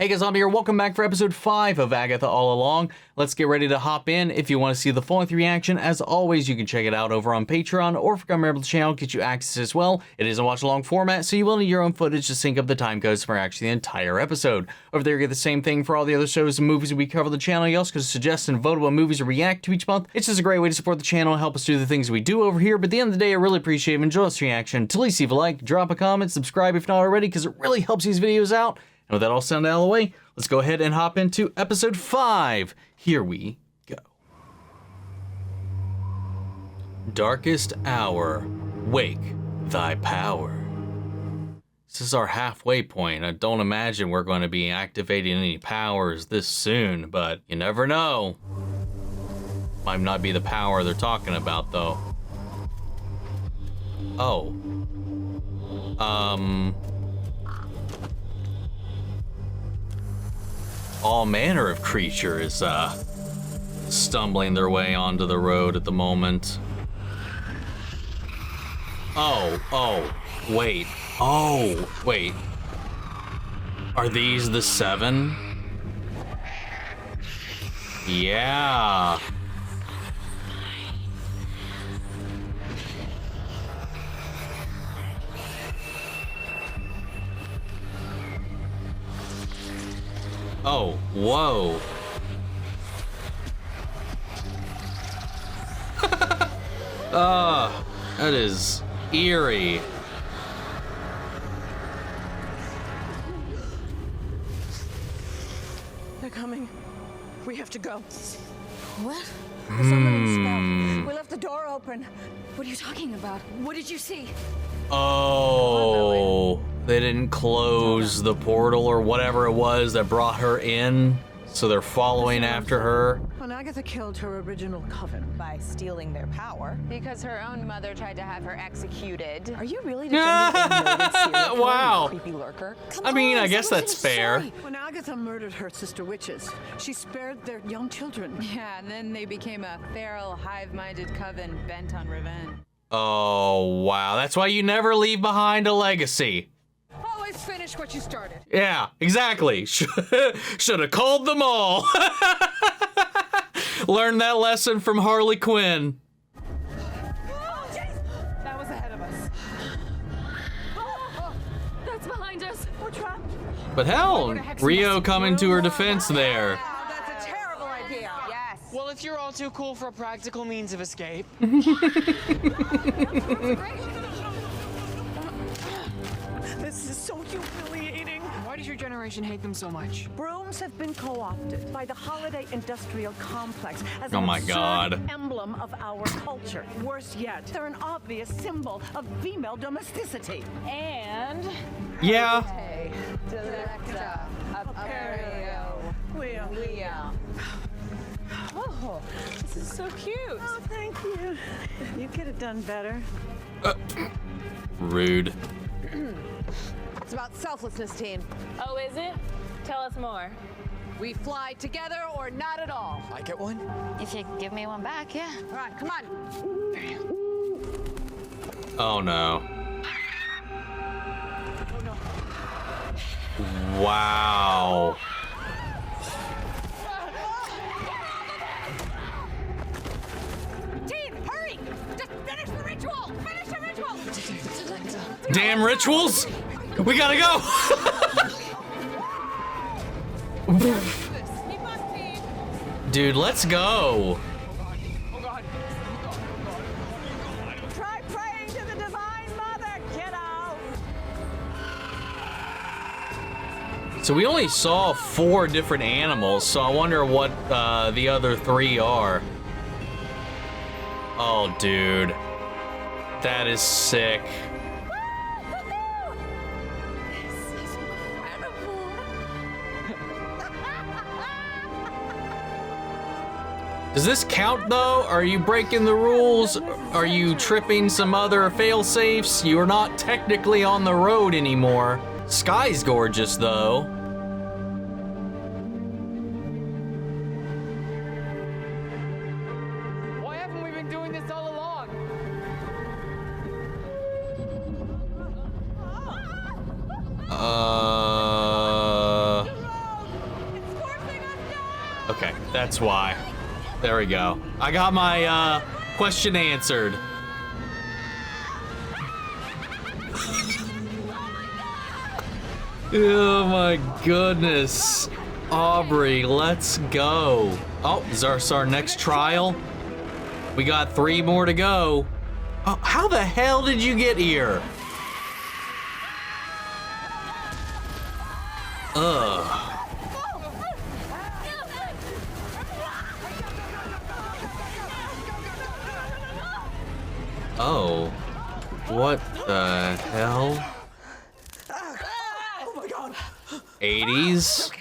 Hey guys, I'm here. Welcome back for episode 5 of Agatha All Along. Let's get ready to hop in. If you want to see the full-length reaction, as always, you can check it out over on Patreon, or if you become a member of the channel, get you access as well. It is a watch-along format, so you will need your own footage to sync up the time codes for actually the entire episode. Over there, you get the same thing for all the other shows and movies we cover on the channel. You also can suggest and vote what movies to react to each month. It's just a great way to support the channel and help us do the things we do over here. But at the end of the day, I really appreciate it. Enjoy this reaction. To least leave a like, drop a comment, subscribe if not already, because it really helps these videos out. And with that all sounded out of the way, let's go ahead and hop into episode 5. Here we go. Darkest hour, wake thy power. This is our halfway point. I don't imagine we're going to be activating any powers this soon, but you never know. Might not be the power they're talking about, though. Oh. All manner of creatures stumbling their way onto the road at the moment. Wait. Are these the 7? Yeah. Oh, whoa. That is eerie. They're coming. We have to go. What? The summoning spell. We left the door open. What are you talking about? What did you see? Oh, they didn't close the portal or whatever it was that brought her in, so they're following after her. When Agatha killed her original coven by stealing their power because her own mother tried to have her executed. Are you really defending a noted serial killer, Wow. you creepy lurker? I mean, I guess that's fair. When Agatha murdered her sister witches, she spared their young children. Yeah, and then they became a feral, hive-minded coven bent on revenge. Oh, wow. That's why you never leave behind a legacy. Always finish what you started. Yeah, exactly. Should have called them all. Learned that lesson from Harley Quinn. Oh, jeez! That was ahead of us. That's behind us. We're trapped. But hell, Rio coming to her defense there. Wow, that's a terrible idea. Yes. Well, if you're all too cool for a practical means of escape. This is so humiliating. Why does your generation hate them so much? Brooms have been co-opted by the holiday industrial complex as Oh an my absurd God. emblem of our culture. Worse yet, they're an obvious symbol of female domesticity. And Yeah. Delecta Aperio. Well, Oh, this is so cute. oh, thank you. You could have done better. Rude. It's about selflessness, teen. Oh, is it? Tell us more. We fly together or not at all. I get one? If you give me one back, yeah. All right, come on. Oh no. Wow. Teen, hurry! Just finish the ritual! Finish the ritual! Damn rituals! We gotta go! Keep on, teen. Dude, let's go. Try praying to the Divine Mother, kiddo. So we only saw 4 different animals, so I wonder what the other 3 are. Oh, dude. That is sick. Does this count though? Are you breaking the rules? Are you tripping some other fail-safes? You are not technically on the road anymore. Sky's gorgeous though. Why haven't we been doing this all along? Okay, that's why. There we go. I got my question answered. Oh my goodness. Aubrey, let's go. Oh, is our next trial? We got 3 more to go. Oh, how the hell did you get here? Ugh. Oh. What the hell? 80s?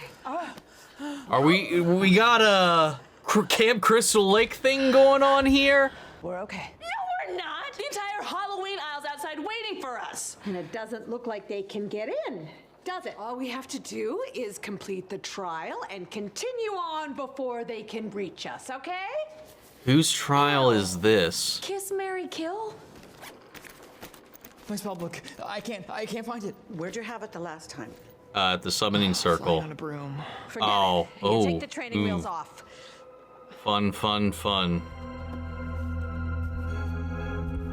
Are we got a Camp Crystal Lake thing going on here? We're okay. No, we're not. The entire Halloween aisle's outside waiting for us. And it doesn't look like they can get in, does it? All we have to do is complete the trial and continue on before they can reach us, okay? Whose trial is this? Kiss, marry, kill? My spell book. I can't find it. Where'd you have it the last time? At the summoning circle. Flying on a broom. Forget Oh, it. You oh, take the training wheels off. Fun, fun, fun.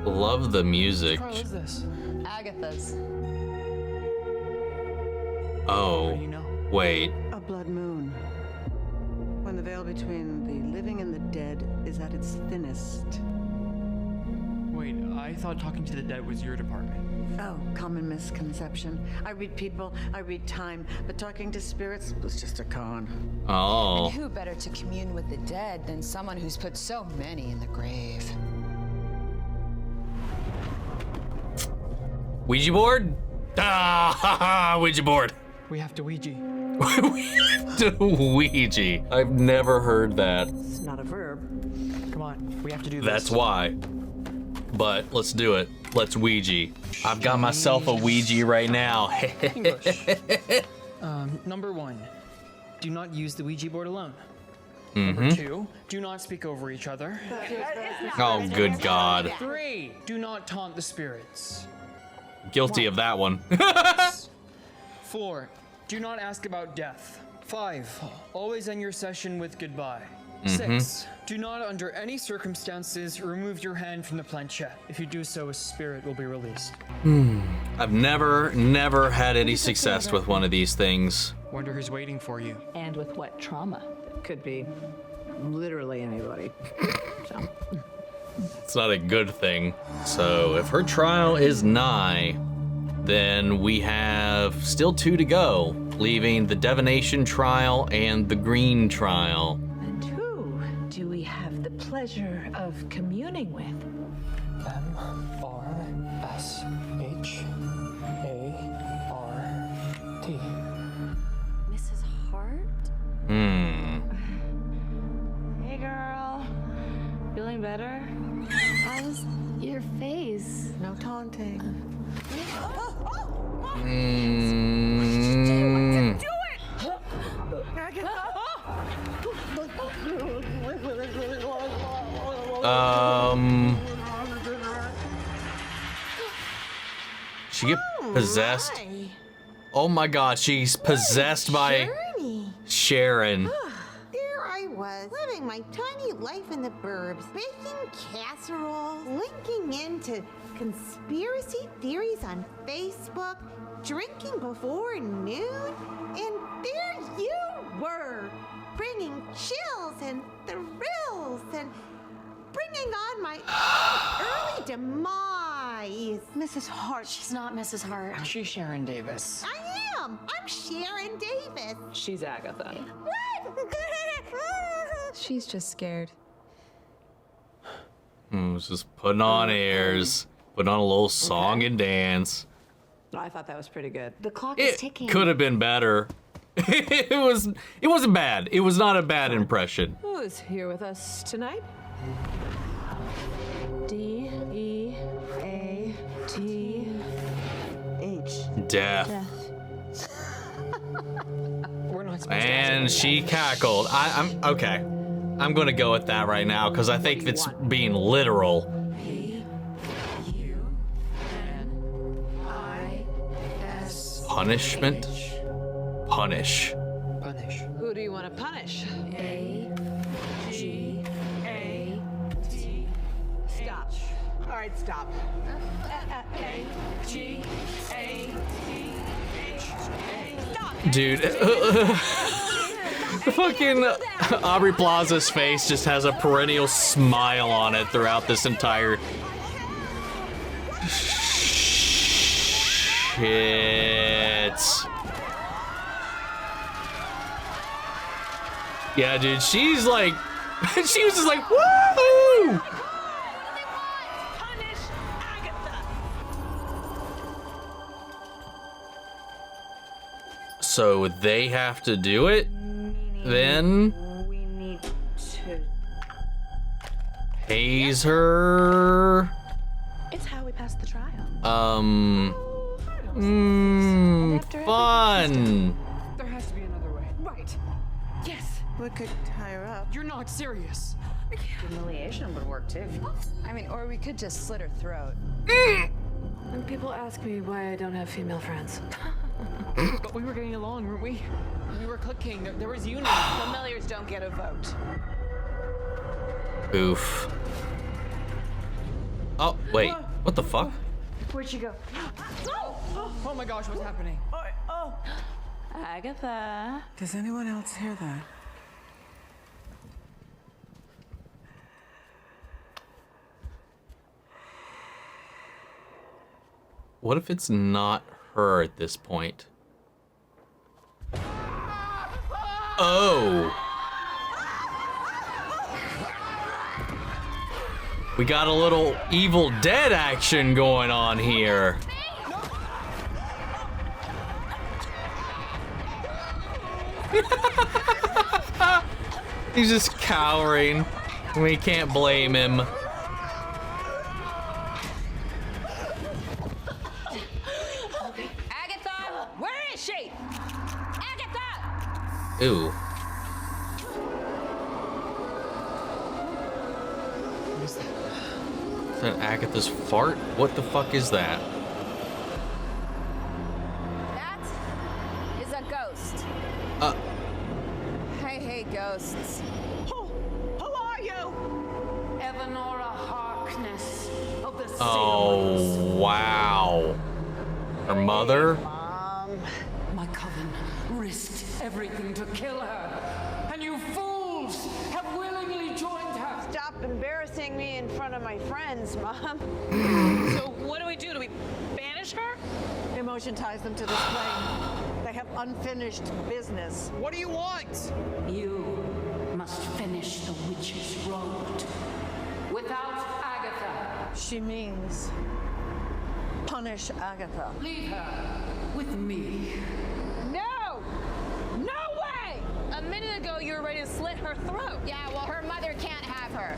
Love the music. What is this? Agatha's. Oh, You know. wait. A blood moon. When the veil between the living and the dead is at its thinnest. Wait, I thought talking to the dead was your department. Oh, common misconception. I read people, I read time, but talking to spirits was just a con. Oh. Who better to commune with the dead than someone who's put so many in the grave? Ouija board? Ah, Ouija board. We have to Ouija. Ouija. I've never heard that. It's not a verb. Come on, we have to do this. That's why. But let's do it. Let's Ouija. I've got myself a Ouija right now. English. Number 1, do not use the Ouija board alone. Number 2, do not speak over each other. Oh, good God. 3, do not taunt the spirits. Guilty of that one. 4, do not ask about death. 5, always end your session with goodbye. 6, do not under any circumstances remove your hand from the planchette. If you do so, a spirit will be released. I've never had any success with one of these things. Wonder who's waiting for you. And with what trauma? Could be literally anybody. It's not a good thing. So if her trial is nigh, then we have still 2 to go, leaving the divination trial and the green trial. And who do we have the pleasure of communing with? M-R-S-H-A-R-T. Mrs. Hart? Hey girl, feeling better? How's your face? No taunting. She get possessed? Oh my God, she's possessed by Sharon. There I was, living my tiny life in the burbs, baking casseroles, linking into conspiracy theories on Facebook, drinking before noon, and there you were, bringing chills and thrills and bringing on my own early demise. Mrs. Hart. She's not Mrs. Hart. She's Sharon Davis. I am. I'm Sharon Davis. She's Agatha. She's just scared. Was just putting on airs, putting on a little song and dance. I thought that was pretty good. The clock is It ticking. could have been better. It wasn't bad. It was not a bad impression. Who's here with us tonight? D-E-A-T-H. Death. We're not supposed to And she cackled. I'm okay. I'm gonna go with that right now because I think it's being literal. Punishment? Punish. punish. Who do you want want to punish? A-G-A-T. Stop. All right, stop. Stop. Dude. The fucking Aubrey Plaza's face just has a perennial smile on it throughout this entire shit. Yeah, dude, she's like, she was just like, woo! Punish Agatha. So they have to do it? Then We need to. haze her. It's how we pass the trial. Fun. There has to be another way. Right. Yes. We could tie her up. You're not serious. Humiliation would work too. I mean, or we could just slit her throat. When people ask me why I don't have female friends. But we were getting along, weren't we? We were clicking. There was unity. Familiars don't get a vote. Oof. Oh, wait. What the fuck? Where'd she go? Oh my gosh, what's happening? Agatha. Does anyone else hear that? What if it's not her at this point? Oh. We got a little Evil Dead action going on here. He's just cowering. We can't blame him. Agatha, where is she? Agatha! Ooh. Is that Agatha's fart? What the fuck is that? That is a ghost. I hate ghosts. Who are you? Eleanor Harkness of the Oh, wow. Her mother? My coven risked everything to kill her, and you fools have willingly joined her. Stop embarrassing me in front of my friends, Mom. So what do we do? Do we banish her? Emotion ties them to this plane. They have unfinished business. What do you want? You must finish the witch's road. Without Agatha, She means punish Agatha. leave her with me. No! No way! A minute ago, you were ready to slit her throat. Yeah, well, her mother can't have her.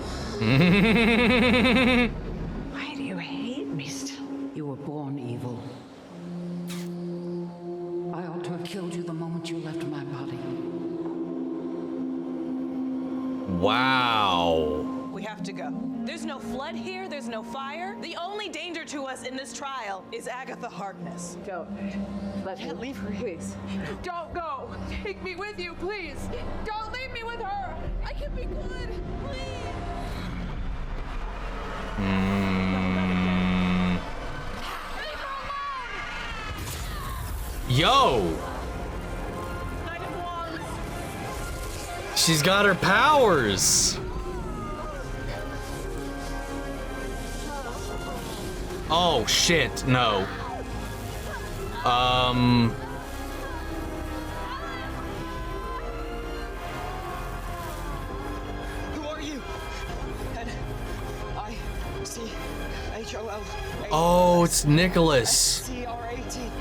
Why do you hate me still? You were born evil. I ought to have killed you the moment you left my body. Wow. We have to go. There's no flood here, there's no fire. The only danger to us in this trial is Agatha Harkness. Don't. Let her leave her, please. Don't go! Take me with you, please! Don't leave me with her! I can be good! Please! Yo! Knight of Wands! She's got her powers. Oh shit, no. Who are you? N-I-C-H-O-L. Oh, it's Nicholas. C-R-A-T.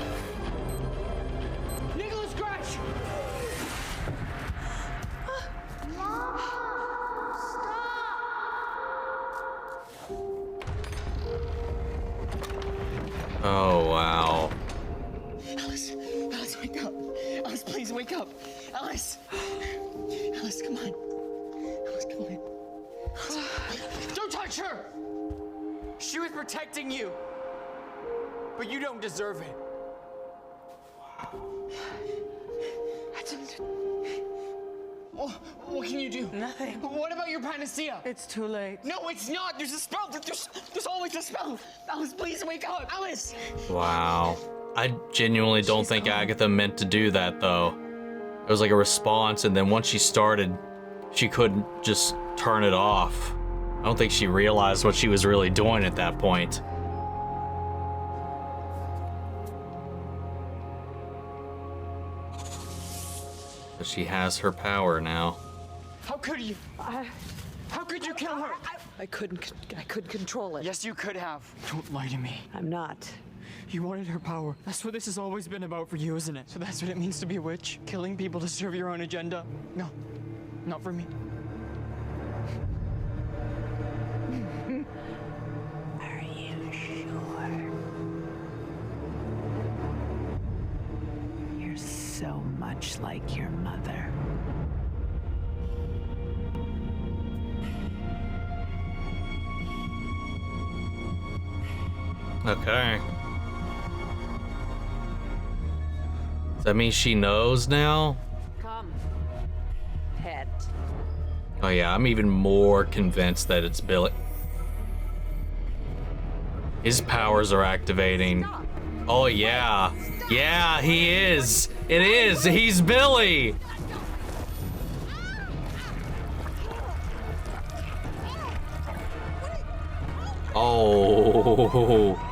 Nicholas Gretsch! Oh, wow. Alice, Alice, wake up. Alice, please wake up. Alice. Alice, come on. Alice, come on. Don't touch her! She was protecting you. But you don't deserve it. I didn't. What can you do? Nothing. What about your panacea? It's too late. No, it's not. There's a spell. There's always a spell. Alice, please wake up. Alice. Wow. I genuinely don't think Agatha meant to do that, though. It was like a response, and then once she started, she couldn't just turn it off. I don't think she realized what she was really doing at that point. But she has her power now. How could you? How could you kill her? I couldn't control it. Yes, you could have. Don't lie to me. I'm not. You wanted her power. That's what this has always been about for you, isn't it? So that's what it means to be a witch? Killing people to serve your own agenda? No, not for me. Are you sure? You're so much like your mother. Okay. Does that mean she knows now? Come, pet. Oh yeah, I'm even more convinced that it's Billy. His powers are activating. Oh yeah. Yeah, he is. It is. He's Billy. Oh.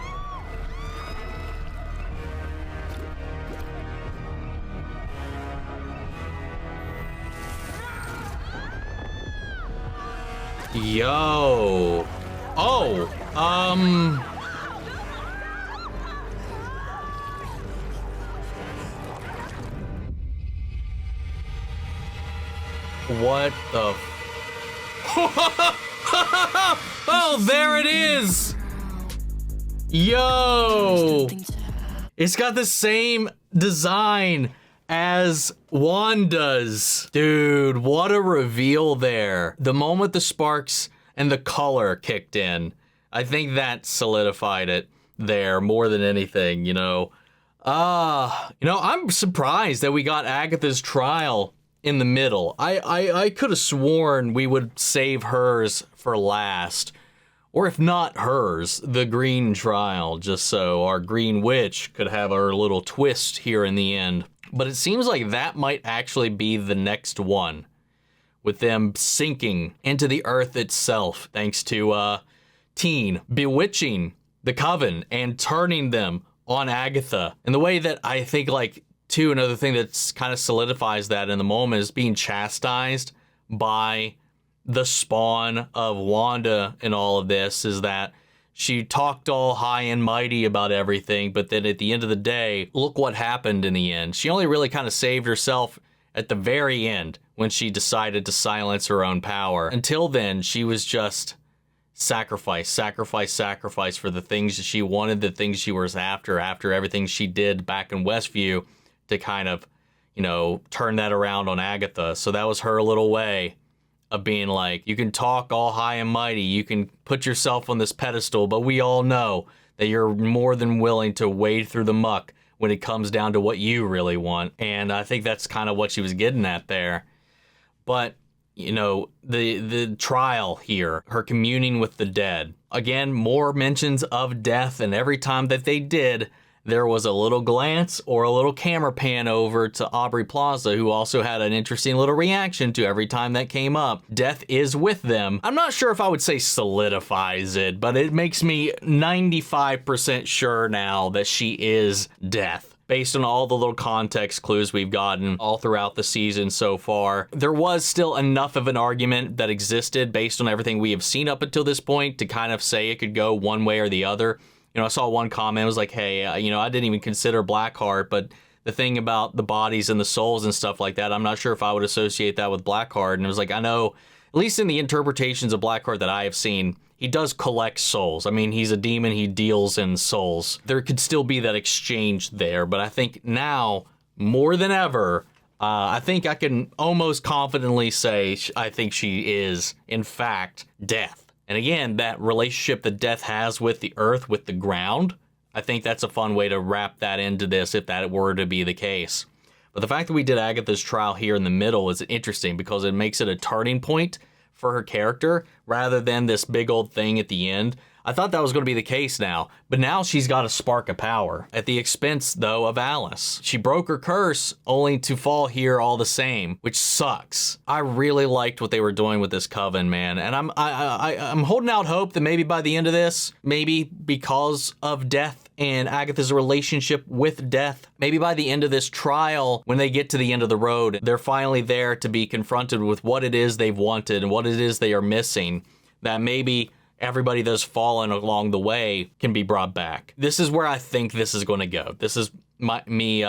Yo. Oh. What the Oh, there it is. Yo. It's got the same design as Wanda's. Dude, what a reveal there. The moment the sparks and the color kicked in, I think that solidified it there more than anything, you know. I'm surprised that we got Agatha's trial in the middle. I could have sworn we would save hers for last. Or if not hers, the green trial, just so our green witch could have her little twist here in the end. But it seems like that might actually be the next one, with them sinking into the earth itself, thanks to Teen bewitching the coven and turning them on Agatha. And the way that I think, like, too, another thing that's kind of solidifies that in the moment is being chastised by the spawn of Wanda in all of this, is that she talked all high and mighty about everything, but then at the end of the day, look what happened in the end. She only really kind of saved herself at the very end when she decided to silence her own power. Until then, she was just sacrifice for the things that she wanted, the things she was after everything she did back in Westview to kind of, you know, turn that around on Agatha. So that was her little way of being like, you can talk all high and mighty, you can put yourself on this pedestal, but we all know that you're more than willing to wade through the muck when it comes down to what you really want. And I think that's kind of what she was getting at there. But, you know, the trial here, her communing with the dead. Again, more mentions of death, and every time that they did, there was a little glance or a little camera pan over to Aubrey Plaza, who also had an interesting little reaction to every time that came up. Death is with them. I'm not sure if I would say solidifies it, but it makes me 95% sure now that she is Death. Based on all the little context clues we've gotten all throughout the season so far, there was still enough of an argument that existed based on everything we have seen up until this point to kind of say it could go one way or the other. You know, I saw one comment, it was like, hey, I didn't even consider Blackheart, but the thing about the bodies and the souls and stuff like that, I'm not sure if I would associate that with Blackheart. And it was like, I know, at least in the interpretations of Blackheart that I have seen, he does collect souls. I mean, he's a demon, he deals in souls. There could still be that exchange there, but I think now, more than ever, I think I can almost confidently say I think she is, in fact, Death. And again, that relationship that Death has with the earth, with the ground, I think that's a fun way to wrap that into this if that were to be the case. But But the fact that we did Agatha's trial here in the middle is interesting because it makes it a turning point for her character rather than this big old thing at the end. I thought that was going to be the case now, but now she's got a spark of power at the expense, though, of Alice. She broke her curse only to fall here all the same, which sucks. I really liked what they were doing with this coven, man, and I'm holding out hope that maybe by the end of this, maybe because of death and Agatha's relationship with death, maybe by the end of this trial, when they get to the end of the road, they're finally there to be confronted with what it is they've wanted and what it is they are missing, that maybe everybody that's fallen along the way can be brought back. This is where I think this is going to go. This is me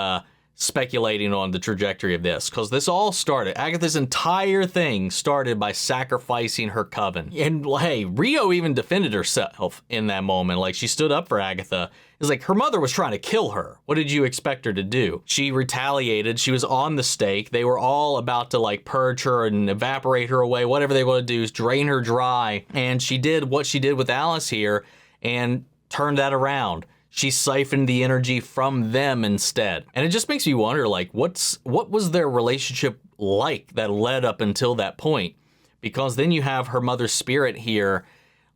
speculating on the trajectory of this, because this all started, Agatha's entire thing started by sacrificing her coven. And hey, Rio even defended herself in that moment. Like, she stood up for Agatha. It's like her mother was trying to kill her. What did you expect her to do? She retaliated. She was on the stake. They were all about to like purge her and evaporate her away. Whatever they were going to do is drain her dry. And she did what she did with Alice here and turned that around. She siphoned the energy from them instead. And it just makes me wonder, like, what was their relationship like that led up until that point? Because then you have her mother's spirit here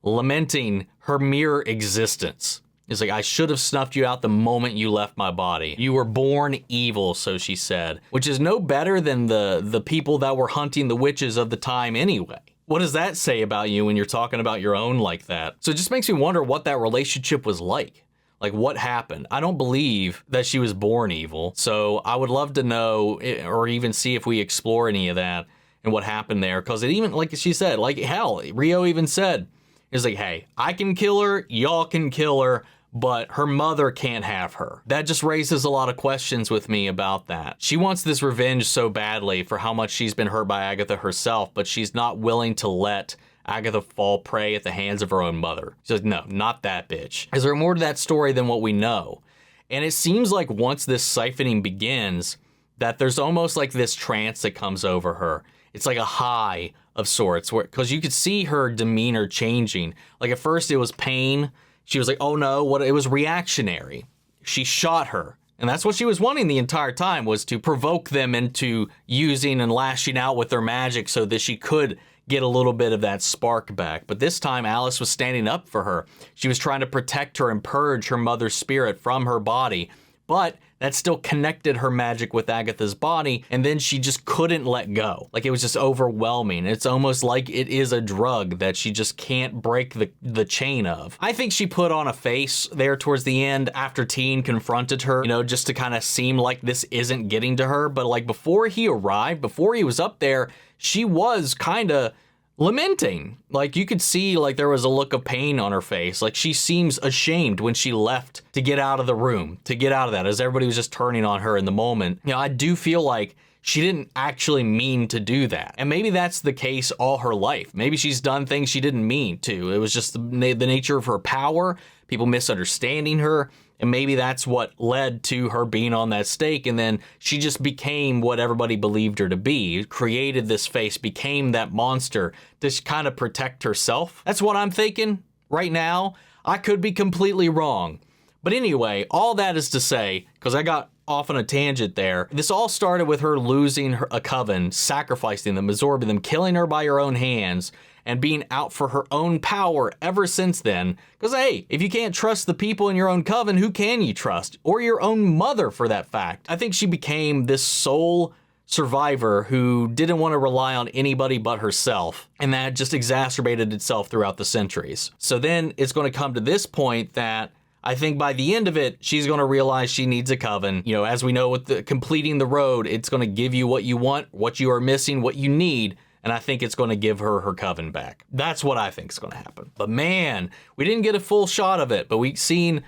lamenting her mere existence. It's like, I should have snuffed you out the moment you left my body. You were born evil, so she said, which is no better than the people that were hunting the witches of the time anyway. What does that say about you when you're talking about your own like that? So it just makes me wonder what that relationship was like. Like, what happened? I don't believe that she was born evil. So I would love to know, or even see if we explore any of that and what happened there. Because it even, like she said, like, hell, Rio even said, it's like, hey, I can kill her, y'all can kill her, but her mother can't have her. That just raises a lot of questions with me about that. She wants this revenge so badly for how much she's been hurt by Agatha herself, but she's not willing to let Agatha fall prey at the hands of her own mother. She's like, no, not that bitch. Is there more to that story than what we know? And it seems like once this siphoning begins, that there's almost like this trance that comes over her. It's like a high of sorts, because you could see her demeanor changing. Like at first it was pain. She was like, oh no, it was reactionary. She shot her. And that's what she was wanting the entire time, was to provoke them into using and lashing out with their magic so that she could get a little bit of that spark back. But this time Alice was standing up for her. She was trying to protect her and purge her mother's spirit from her body. But that still connected her magic with Agatha's body, and then she just couldn't let go. Like, it was just overwhelming. It's almost like it is a drug that she just can't break the chain of. I think she put on a face there towards the end after Teen confronted her, you know, just to kind of seem like this isn't getting to her. But like before he arrived, before he was up there, she was kind of lamenting. Like, you could see like there was a look of pain on her face. Like, she seems ashamed when she left to get out of the room, to get out of that, as everybody was just turning on her in the moment. You know, I do feel like she didn't actually mean to do that. And maybe that's the case all her life. Maybe she's done things she didn't mean to. It was just the nature of her power, people misunderstanding her. And maybe that's what led to her being on that stake. And then she just became what everybody believed her to be, created this face, became that monster to kind of protect herself. That's what I'm thinking right now. I could be completely wrong. But anyway, all that is to say, because I got off on a tangent there, this all started with her losing a coven, sacrificing them, absorbing them, killing her by her own hands, and being out for her own power ever since then. Because hey, if you can't trust the people in your own coven, who can you trust? Or your own mother, for that fact. I think she became this sole survivor who didn't want to rely on anybody but herself, and that just exacerbated itself throughout the centuries. So then it's going to come to this point that I think by the end of it, she's going to realize she needs a coven. You know, as we know with completing the road, it's going to give you what you want, what you are missing, what you need. And I think it's going to give her her coven back. That's what I think is going to happen. But man, we didn't get a full shot of it, but we've seen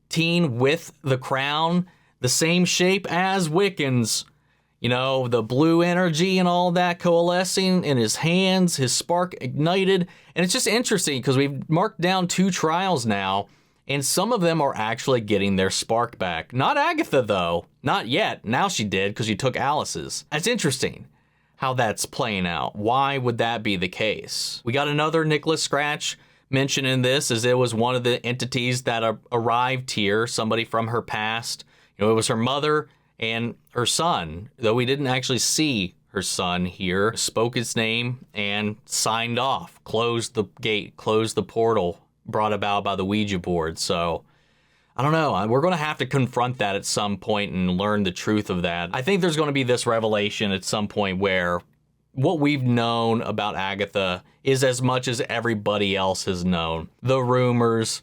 Teen with the crown, the same shape as Wiccan's. You know, the blue energy and all that coalescing in his hands, his spark ignited. And it's just interesting because we've marked down 2 trials now, and some of them are actually getting their spark back. Not Agatha, though. Not yet. Now she did, because you took Alice's. That's interesting how that's playing out. Why would that be the case? We got another Nicholas Scratch mentioned in this, as it was one of the entities that arrived here, somebody from her past. You know, it was her mother and her son, though we didn't actually see her son here, spoke his name and signed off, closed the gate, closed the portal brought about by the Ouija board. So I don't know. We're going to have to confront that at some point and learn the truth of that. I think there's going to be this revelation at some point where what we've known about Agatha is as much as everybody else has known. The rumors,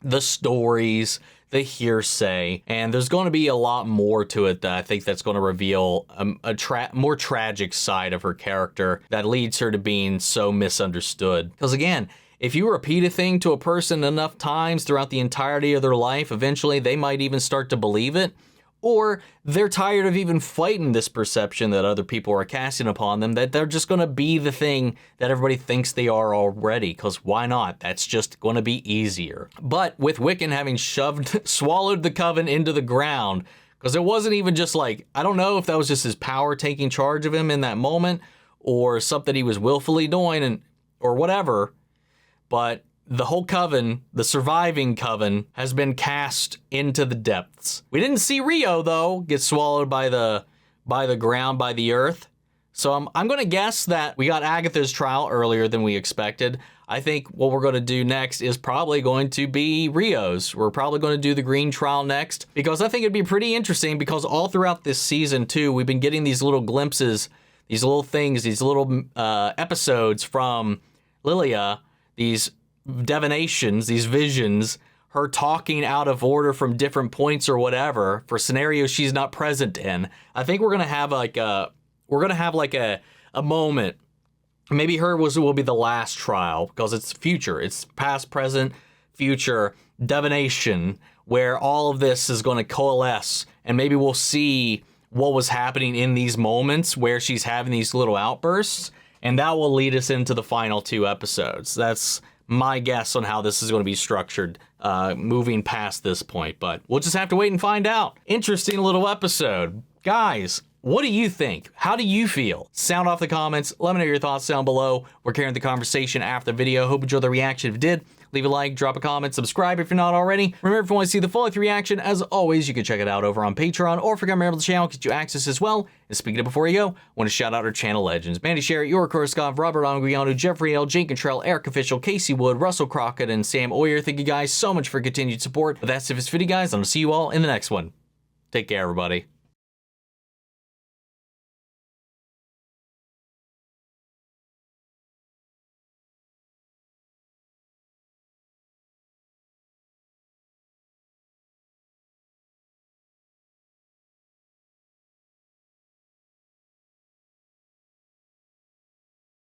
the stories, the hearsay, and there's going to be a lot more to it that I think that's going to reveal a more tragic side of her character that leads her to being so misunderstood. Because again, if you repeat a thing to a person enough times throughout the entirety of their life, eventually they might even start to believe it, or they're tired of even fighting this perception that other people are casting upon them, that they're just going to be the thing that everybody thinks they are already, because why not? That's just going to be easier. But with Wiccan having swallowed the coven into the ground, because it wasn't even just like, I don't know if that was just his power taking charge of him in that moment, or something he was willfully doing, or whatever, but the whole coven, the surviving coven, has been cast into the depths. We didn't see Rio, though, get swallowed by the ground, by the earth. So I'm going to guess that we got Agatha's trial earlier than we expected. I think what we're going to do next is probably going to be Rio's. We're probably going to do the green trial next, because I think it'd be pretty interesting, because all throughout this season, too, we've been getting these little glimpses, these little things, these little episodes from Lilia, these divinations, these visions, her talking out of order from different points or whatever for scenarios she's not present in. I think we're gonna have like a moment. Maybe her will be the last trial, because it's future, it's past, present, future divination, where all of this is going to coalesce, and maybe we'll see what was happening in these moments where she's having these little outbursts, and that will lead us into the final 2 episodes. That's my guess on how this is going to be structured moving past this point, but we'll just have to wait and find out. Interesting little episode. Guys, what do you think? How do you feel? Sound off the comments. Let me know your thoughts down below. We're carrying the conversation after the video. Hope you enjoyed the reaction. If you did, leave a like, drop a comment, subscribe if you're not already. Remember, if you want to see the full length reaction, as always, you can check it out over on Patreon, or if you're a member of the channel, get you access as well. And speaking of before you go, I want to shout out our channel legends: Mandy Sherritt, Yora Kurskov, Robert Anguiano, Jeffrey L, Jake Contrell, Eric Official, Casey Wood, Russell Crockett, and Sam Oyer. Thank you guys so much for continued support. But that's it for this video, guys. I'm going to see you all in the next one. Take care, everybody.